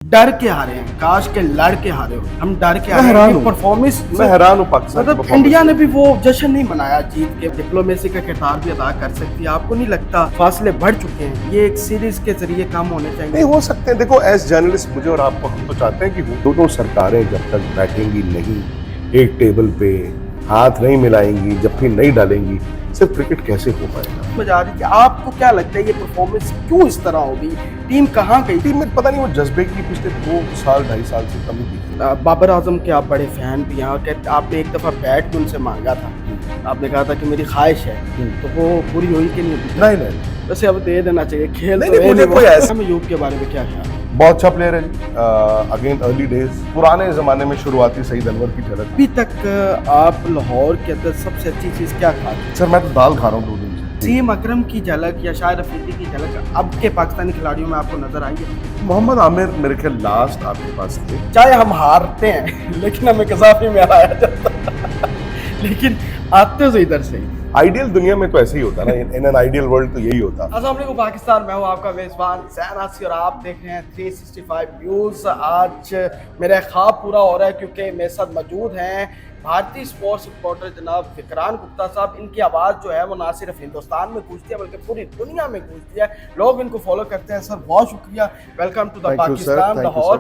डर के हारे हैं, काश के लड़ के हारे हो। हम डर के मैं हारे हैरान हैं हूँ। परफॉर्मेंस। मैं हैरान हूँ पाकिस्तान की मतलब performance इंडिया से। ने भी वो जश्न नहीं मनाया जीत के। डिप्लोमेसी का किरदार भी अदा कर सकती है। आपको नहीं लगता फासले बढ़ चुके हैं, ये एक सीरीज के जरिए कम होने नहीं चाहिए? हो सकते हैं। देखो एज जर्नलिस्ट मुझे और आपको, हम तो चाहते हैं कि वो दोनों सरकारें जब तक बैठेंगी नहीं एक टेबल पे, हाथ नहीं मिलाएंगी, जफ्फी नहीं डालेंगी, सिर्फ क्रिकेट कैसे हो पाएगा। मजा आ रही थी। आपको क्या लगता है ये परफॉर्मेंस क्यों इस तरह होगी? टीम कहाँ गई? टीम में पता नहीं वो जज्बे की पिछले 2 साल 2.5 साल से कमी दिखी है। बाबर आजम के आप बड़े फैन भी हैं और कहते आपने एक दफा बैट भी उनसे मांगा था। आपने कहा था कि मेरी ख्वाहिश है, तो वो पूरी हुई कि नहीं हुई? नहीं नहीं, वैसे अब दे देना चाहिए। खेल नहीं, तो नहीं, है मुझे नहीं कोई वो। ऐसा- अयूब के बारे में क्या ख्याल? बहुत अच्छा प्लेयर है जी। अगेन अर्ली डेज, पुराने जमाने में शुरुआती सईद अनवर की झलक। अभी तक आप लाहौर के अंदर सबसे अच्छी चीज क्या खाते? सर मैं तो दाल खा रहा हूँ 2 दिन से। सीम अकरम की झलक या शायद अफरीदी की झलक अब के पाकिस्तानी खिलाड़ियों में आपको नजर आई है? मोहम्मद आमिर मेरे ख्याल लास्ट आपके पास थे। चाहे हम हारते हैं लेकिन हमें कजाफी में हराया जाता लेकिन आते तो इधर से ही। आइडियल दुनिया में तो ऐसे ही होता ना, इन एन आइडियल वर्ल्ड तो यही होता। अस्सलाम वालेकुम पाकिस्तान, मैं हूं आपका मेजबान ज़ैन आसी और आप देख रहे हैं 365 न्यूज़। आज मेरा ख्वाब पूरा हो रहा है क्योंकि मेरे साथ मौजूद हैं भारतीय स्पोर्ट्स रिपोर्टर जनाब विक्रांत गुप्ता साहब। इनकी आवाज़ जो है वो ना सिर्फ हिंदुस्तान में गूंजती है बल्कि पूरी दुनिया में गूंजती है। लोग इनको फॉलो करते हैं। सर बहुत शुक्रिया, welcome to the Thank you, sir. Pakistan Thank you, Lahore.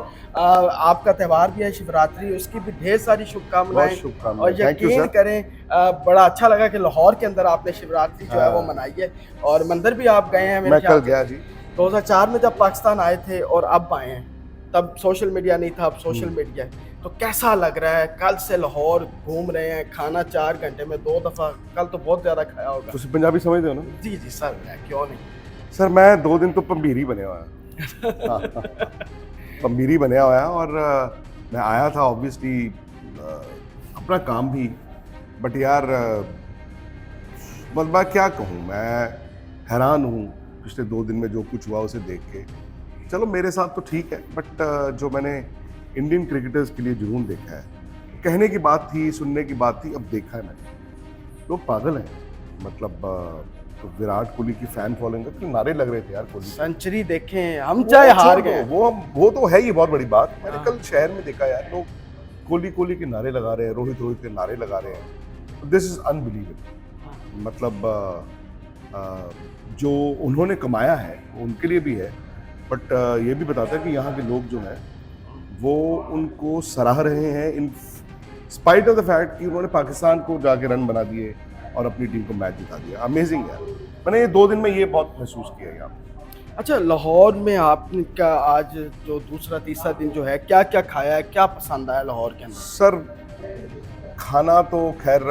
आपका त्यौहार भी है शिवरात्रि, उसकी भी ढेर सारी शुभकामनाएं। बहुत शुभकामनाएं। और Thank you, यकीन sir. करें बड़ा अच्छा लगा कि लाहौर के अंदर आपने शिवरात्रि जो है वो हाँ। मनाई है और मंदिर भी आप गए हैं। मेरे मैं कल ख्याल से गया जी। 2004 में जब पाकिस्तान आए थे और अब आए हैं, तब सोशल मीडिया नहीं था, अब सोशल मीडिया है। तो कैसा लग रहा है? कल से लाहौर घूम रहे हैं, खाना 4 घंटे में 2 दफ़ा, कल तो बहुत ज़्यादा खाया होगा। ਤੁਸੀਂ ਪੰਜਾਬੀ ਸਮਝਦੇ ਹੋ ਨਾ? जी जी सर, क्यों नहीं। सर मैं 2 दिन तो पंबीरी बने हुआ है। पंबीरी बने हुआ है और मैं आया था ऑब्वियसली अपना काम भी, बट यार मैं क्या कहूँ, मैं हैरान हूँ पिछले 2 दिन में जो कुछ हुआ उसे देख के। चलो मेरे साथ तो ठीक है, बट जो मैंने इंडियन क्रिकेटर्स के लिए जुनून देखा है, कहने की बात थी, सुनने की बात थी, अब देखा है मैंने, लोग पागल हैं। मतलब तो विराट कोहली की फैन फॉलोइंग है, तो नारे लग रहे थे यार कोहली। सेंचुरी देखें, हम चाहे हार गए। वो तो है ही बहुत बड़ी बात। मैंने हाँ। कल शहर में देखा यार, लोग कोहली कोहली के नारे लगा रहे हैं, रोहित रोहित के नारे लगा रहे हैं। This is unbelievable. मतलब जो उन्होंने कमाया है वो उनके लिए भी है, बट ये भी बताता है कि यहाँ के लोग जो हैं वो उनको सराह रहे हैं in spite of the fact कि उन्होंने पाकिस्तान को जाके रन बना दिए और अपनी टीम को मैच जिता दिया। अमेजिंग है। मैंने ये 2 दिन में ये बहुत महसूस किया यहाँ पे। अच्छा, लाहौर में आपका आज जो दूसरा तीसरा दिन जो है, क्या क्या खाया है, क्या पसंद आया लाहौर के अंदर? सर खाना तो खैर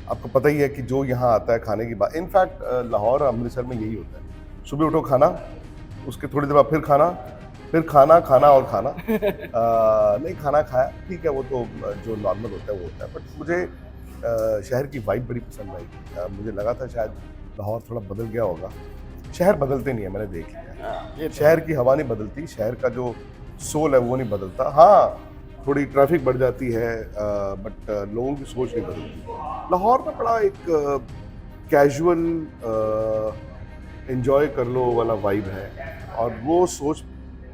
आपको पता ही है कि जो यहाँ आता है खाने की बात, इनफैक्ट लाहौर अमृतसर में यही होता है। सुबह उठो खाना, उसके थोड़ी देर बाद फिर खाना, फिर खाना खाना और खाना। नहीं खाना खाया ठीक है, वो तो जो नॉर्मल होता है वो होता है, बट मुझे शहर की वाइब बड़ी पसंद आई। मुझे लगा था शायद लाहौर थोड़ा बदल गया होगा। शहर बदलते नहीं है, मैंने देख लिया। ये तो शहर की हवा नहीं बदलती, शहर का जो सोल है वो नहीं बदलता। हाँ थोड़ी ट्रैफिक बढ़ जाती है, बट लोगों की सोच नहीं बदलती। लाहौर में बड़ा एक कैजुअल एंजॉय कर लो वाला वाइब है, और वो सोच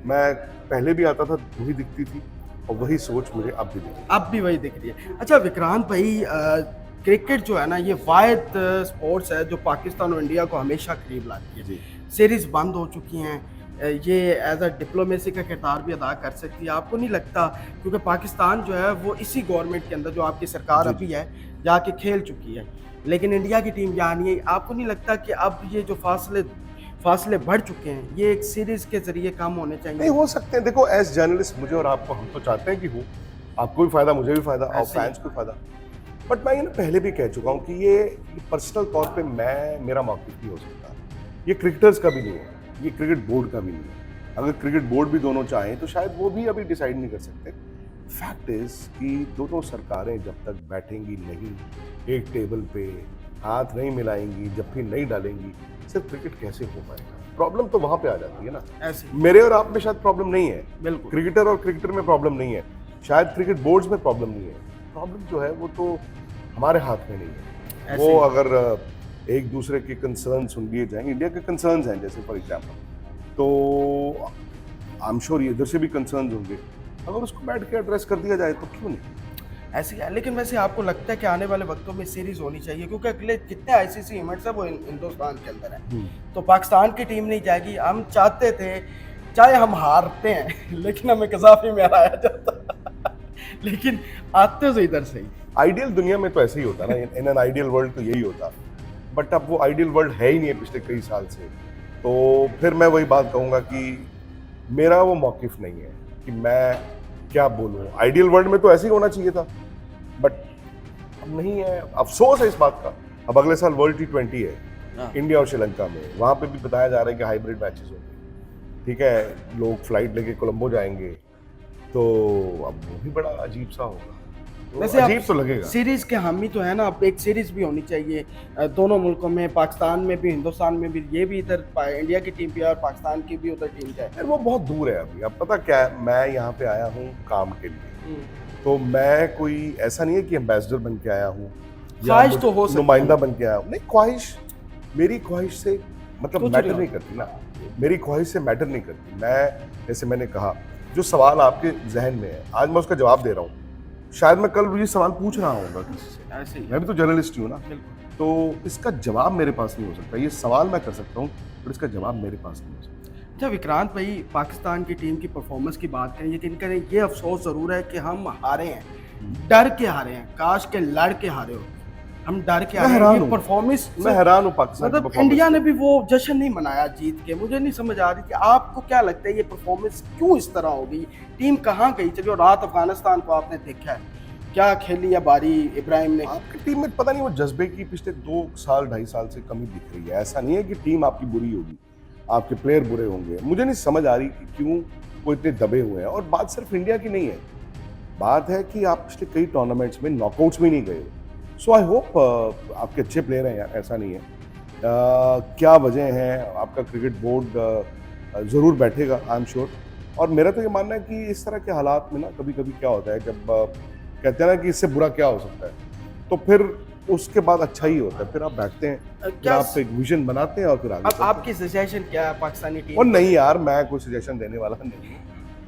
मैं पहले भी आता था वही दिखती थी, और वही सोच मुझे अब भी दिखती है। अब भी वही दिख रही है। अच्छा विक्रांत भाई, क्रिकेट जो है ना, ये वाहिद स्पोर्ट्स है जो पाकिस्तान और इंडिया को हमेशा करीब लाती है। जी। सीरीज बंद हो चुकी हैं, ये एज अ डिप्लोमेसी का किरदार भी अदा कर सकती है। आपको नहीं लगता, क्योंकि पाकिस्तान जो है वो इसी गवर्नमेंट के अंदर जो आपकी सरकार जी, अभी है जाके खेल चुकी है, लेकिन इंडिया की टीम यहाँ नहीं है। आपको नहीं लगता कि अब ये जो फासले बढ़ चुके हैं, ये एक सीरीज के जरिए कम होने चाहिए? नहीं हो सकते हैं। देखो एज जर्नलिस्ट मुझे और आपको, हम तो चाहते हैं कि हो, आपको भी फायदा, मुझे भी फायदा, और ऐसे ही। फैंस को फायदा। बट मैं ये ना पहले भी कह चुका हूँ कि ये पर्सनल तौर पे मेरा मौक़िफ़ नहीं हो सकता। ये क्रिकेटर्स का भी नहीं है, ये क्रिकेट बोर्ड का भी नहीं है। अगर क्रिकेट बोर्ड भी दोनों चाहें तो शायद वो भी अभी डिसाइड नहीं कर सकते। फैक्ट इज कि दोनों सरकारें जब तक बैठेंगी नहीं एक टेबल पे, हाथ नहीं मिलाएंगी, जफ्फी नहीं डालेंगी, सिर्फ क्रिकेट कैसे हो पाएगा। प्रॉब्लम तो वहां पे आ जाती है ना। ऐसे मेरे और आप में शायद प्रॉब्लम नहीं है, बिल्कुल। क्रिकेटर और क्रिकेटर में प्रॉब्लम नहीं है, शायद क्रिकेट बोर्ड्स में प्रॉब्लम नहीं है। प्रॉब्लम जो है वो तो हमारे हाथ में नहीं है। ऐसे वो ही। अगर एक दूसरे के कंसर्न सुन लिए जाएंगे, इंडिया के कंसर्न्स हैं जैसे फॉर एग्जाम्पल, तो आई एम श्योर इधर से भी कंसर्न होंगे, अगर उसको बैठ के एड्रेस कर दिया जाए तो क्यों नहीं। ऐसे है, लेकिन वैसे आपको लगता है कि आने वाले वक्तों में सीरीज होनी चाहिए, क्योंकि अगले जितने आईसीसी इवेंट्स है वो हिंदुस्तान के अंदर है, तो पाकिस्तान की टीम नहीं जाएगी। हम चाहते थे चाहे हम हारते हैं लेकिन हमें कजाफी में हराया जाता लेकिन आते तो इधर से ही। आइडियल दुनिया में तो ऐसे ही होता ना, इन एन आइडियल वर्ल्ड तो यही होता, बट अब वो आइडियल वर्ल्ड है ही नहीं है पिछले कई साल से। तो फिर मैं वही बात कहूँगा कि मेरा वो मौकिफ नहीं है कि मैं क्या बोलूँ। आइडियल वर्ल्ड में तो ऐसे ही होना चाहिए था, बट अब नहीं है। अफसोस है इस बात का। अब अगले साल वर्ल्ड T20 है इंडिया और श्रीलंका में, वहाँ पे भी बताया जा रहा है कि हाइब्रिड मैचेस होंगे, ठीक है, लोग फ्लाइट लेके कोलंबो जाएंगे, तो अब वो भी बड़ा अजीब सा होगा। तो वैसे अजीब तो लगेगा। सीरीज के हामी तो है ना, अब एक सीरीज भी होनी चाहिए दोनों मुल्कों में, पाकिस्तान में भी हिंदुस्तान में भी। ये भी इधर इंडिया की टीम भी है और पाकिस्तान की भी उधर टीम है। यार वो बहुत दूर है अभी। अब पता क्या है, मैं यहाँ पे आया हूँ काम के लिए, तो मैं कोई ऐसा नहीं है कि एम्बेसडर बन के आया हूँ, ख्वाहिश तो हो सकती है, नुमाइंदा बन के आया हूँ। नहीं, ख्वाहिश मेरी ख्वाहिश से मतलब कुछ मैटर नहीं नहीं करती ना, मेरी ख्वाहिश से मैटर नहीं करती। मैं जैसे मैंने कहा, जो सवाल आपके जहन में है आज मैं उसका जवाब दे रहा हूँ, शायद मैं कल ये सवाल पूछ रहा हूँ किसी से, ऐसे ही मैं भी तो जर्नलिस्ट ही हूँ ना, बिल्कुल। तो इसका जवाब मेरे पास नहीं हो सकता। ये सवाल मैं कर सकता हूँ पर इसका जवाब मेरे पास नहीं हो सकता। अच्छा विक्रांत भाई, पाकिस्तान की टीम की परफॉर्मेंस की बात करें, यकीन करें ये अफसोस ज़रूर है कि हम हारे हैं, डर के हारे हैं, काश के लड़ के हारे हो। हम डर के हारे हैं, परफॉर्मेंस मैं हैरान हूँ पाकिस्तान की मतलब परफॉर्मेंस। इंडिया ने भी वो जश्न नहीं मनाया जीत के। मुझे नहीं समझ आ रही थी, आपको क्या लगता है ये परफॉर्मेंस क्यों इस तरह हो गई? टीम कहाँ गई? चलिए रात अफगानिस्तान को आपने देखा है, क्या खेली है बारी इब्राहिम ने। आपकी टीम में पता नहीं वो जज्बे की पिछले 2 साल 2.5 साल से कमी दिख रही है। ऐसा नहीं है कि टीम आपकी बुरी होगी, आपके प्लेयर बुरे होंगे। मुझे नहीं समझ आ रही कि क्यों वो इतने दबे हुए हैं। और बात सिर्फ इंडिया की नहीं है, बात है कि आप पिछले कई टूर्नामेंट्स में नॉकआउट्स में नहीं गए। सो आई होप आपके अच्छे प्लेयर हैं यार, ऐसा नहीं है। क्या वजह है, आपका क्रिकेट बोर्ड ज़रूर बैठेगा आई एम श्योर। और मेरा तो ये मानना है कि इस तरह के हालात में ना कभी कभी क्या होता है, जब कहते हैं ना कि इससे बुरा क्या हो सकता है, तो फिर उसके बाद अच्छा ही होता है। फिर आप बैठते हैं, फिर आप एक विजन बनाते हैं और फिर आगे अब आपकी सजेशन क्या है पाकिस्तानी टीम? और नहीं यार, मैं कोई सजेशन देने वाला नहीं हूँ।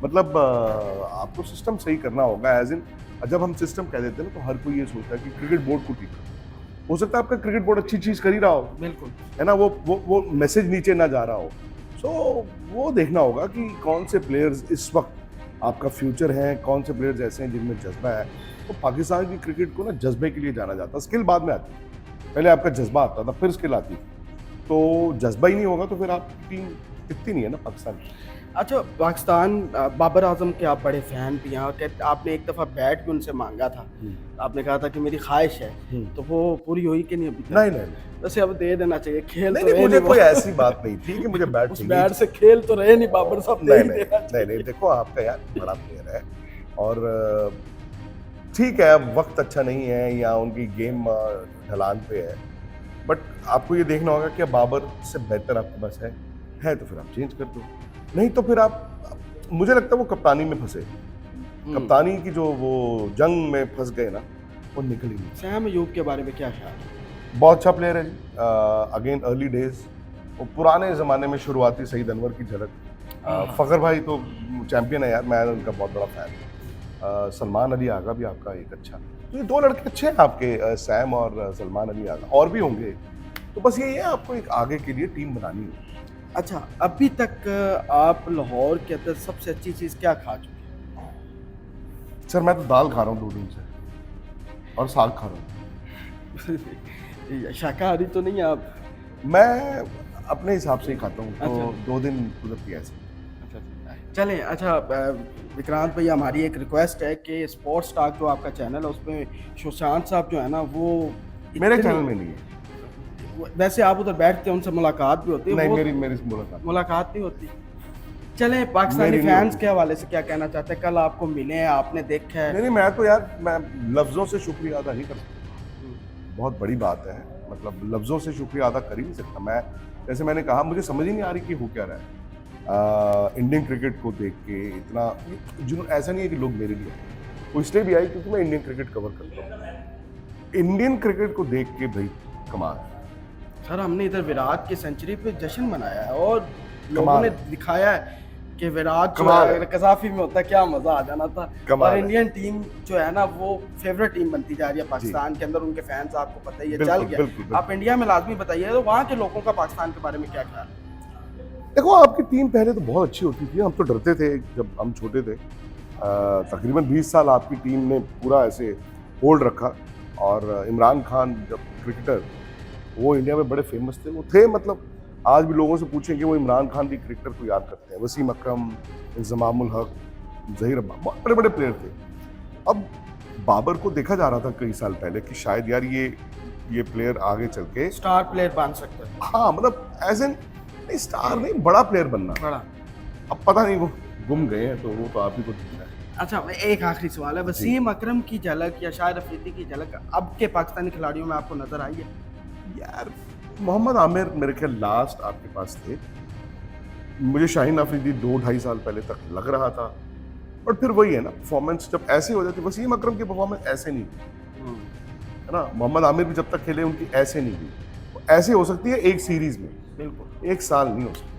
मतलब आपको सिस्टम सही करना होगा। एज इन जब हम सिस्टम कह देते हैं ना, तो हर कोई ये सोचता है कि क्रिकेट बोर्ड को ठीक करना। हो सकता है आपका क्रिकेट बोर्ड अच्छी चीज़ कर ही रहा हो, बिल्कुल है ना, वो मैसेज नीचे ना जा रहा हो। सो वो देखना होगा कि कौन से प्लेयर्स इस वक्त आपका फ्यूचर है, कौन से प्लेयर्स ऐसे हैं जिनमें जज्बा है। तो पाकिस्तान की क्रिकेट को ना जज्बे के लिए जाना जाता है, स्किल बाद में आती है। पहले आपका जज्बा आता था, फिर स्किल आती थी। तो जज्बा ही नहीं होगा तो फिर आपकी टीम टिकती नहीं है ना पाकिस्तान की। अच्छा पाकिस्तान, बाबर आजम के आप बड़े फैन भी हैं और आपने एक दफ़ा बैट भी उनसे मांगा था, आपने कहा था कि मेरी ख्वाहिश है, तो वो पूरी हुई कि नहीं अभी तक? नहीं वैसे अब दे देना चाहिए। खेल नहीं, तो नहीं, मुझे कोई ऐसी बात नहीं थी कि मुझे बैट उस चाहिए। बैट से खेल तो रहे नहीं बाबर साहब, नहीं, देखो आपका यार बड़ा प्लेयर है और ठीक है, अब वक्त अच्छा नहीं है या उनकी गेम ढलान पे है, बट आपको ये देखना होगा कि बाबर से बेहतर आपके पास है तो फिर आप चेंज कर दो। नहीं तो फिर आप, मुझे लगता है वो कप्तानी में फंसे, कप्तानी की जो वो जंग में फंस गए ना, वो निकल ही नहीं। सैम अयूब के बारे में क्या ख्याल है? बहुत अच्छा प्लेयर है जी। अगेन अर्ली डेज, वो पुराने ज़माने में शुरुआती सईद अनवर की झलक। फ़खर भाई तो चैंपियन है यार, मैं उनका बहुत बड़ा फ़ैन हूँ। सलमान अली आगा भी आपका एक अच्छा, तो ये 2 लड़के अच्छे हैं आपके, सैम और सलमान अली आगा, और भी होंगे। तो बस यही है, आपको एक आगे के लिए टीम बनानी है। अच्छा, अभी तक आप लाहौर के अंदर सबसे अच्छी चीज़ क्या खा चुके हैं? सर मैं तो दाल खा रहा हूँ 2 दिन से और साग खा रहा हूँ। शाकाहारी तो नहीं आप? मैं अपने हिसाब से ही खाता हूँ, तो अच्छा। 2 दिन गुजरती है ऐसे। चलें, अच्छा विक्रांत भाई, हमारी एक रिक्वेस्ट है कि स्पोर्ट्स टॉक जो आपका चैनल है उसमें सुशांत साहब जो है ना, वो मेरे चैनल में नहीं है। वैसे आप उधर बैठते हैं, उनसे मुलाकात भी होती है? नहीं, मेरी मुलाकात नहीं होती। चलें, पाकिस्तानी फैंस के हवाले से क्या कहना चाहते हैं? कल आपको मिले हैं, आपने देखा है? नहीं, मैं तो यार, मैं लफ्ज़ों से शुक्रिया अदा नहीं कर सकता, बहुत बड़ी बात है। मतलब लफ्ज़ों से शुक्रिया अदा कर ही नहीं सकता मैं। जैसे मैंने कहा, मुझे समझ ही नहीं आ रही कि हो क्या रहा है। इंडियन क्रिकेट को देख के इतना जुनून, ऐसा नहीं है कि लोग मेरे लिए आए, वो इसलिए भी आए क्योंकि मैं इंडियन क्रिकेट कवर करता हूँ। इंडियन क्रिकेट को देख के भाई कमाल। सर हमने इधर विराट की सेंचुरी पे जश्न मनाया है और लोगों ने दिखाया है कि विराट जो कमाल है है। कजाफी में होता, क्या मजा आ जाना था। कमाल और है। इंडियन टीम जो है ना वो फेवरेट टीम बनती जा रही है पाकिस्तान के अंदर, उनके फैंस आपको पता ही है, बिल्कुल, चल गया। बिल्कुल, बिल्कुल। आप इंडिया में लाजमी बताइए तो वहाँ के लोगों का पाकिस्तान के बारे में क्या ख्याल है? देखो, आपकी टीम पहले तो बहुत अच्छी होती थी, हम तो डरते थे जब हम छोटे थे। तकरीबन 20 साल आपकी टीम ने पूरा ऐसे होल्ड रखा। और इमरान खान जब क्रिकेटर, वो इंडिया में बड़े फेमस थे, वो थे मतलब आज भी लोगों से पूछेंगे वो इमरान खान की क्रिकेटर को याद करते हैं। वसीम अकरम, इंजमामुल हक, जहीर अब्बास, बहुत बड़े बड़े प्लेयर थे। अब बाबर को देखा जा रहा था कई साल पहले कि शायद यार ये प्लेयर आगे चल के, स्टार प्लेयर बन सकते हैं। हाँ मतलब एज एन नहीं, स्टार नहीं, बड़ा प्लेयर बनना। बड़ा। अब पता नहीं वो गुम गए हैं, तो वो तो आप ही को दिखता है। अच्छा, एक आखिरी सवाल है, वसीम अकरम की झलक या शाहिद अफरीदी की झलक अब के पाकिस्तानी खिलाड़ियों में आपको नजर आई है? यार मोहम्मद आमिर मेरे ख्याल लास्ट आपके पास थे। मुझे शाहीन अफरीदी 2-2.5 साल पहले तक लग रहा था, बट फिर वही है ना, परफॉर्मेंस जब ऐसे हो जाती। वसीम अकरम की परफॉर्मेंस ऐसे नहीं हुई, है ना। मोहम्मद आमिर भी जब तक खेले उनकी ऐसे नहीं हुई। ऐसे हो सकती है एक सीरीज में, बिल्कुल। एक साल नहीं हो सकती।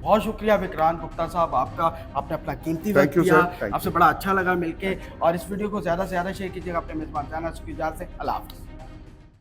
बहुत शुक्रिया विक्रांत गुप्ता साहब आपका, आपने अपना कीमती Thank वक्त you, दिया, sir. Thank आपसे you. बड़ा अच्छा लगा मिलके। और इस वीडियो को ज़्यादा से ज़्यादा शेयर कीजिएगा अपने मेज़बान जाना की इजाज़त से। अल्लाह हाफ़िज़।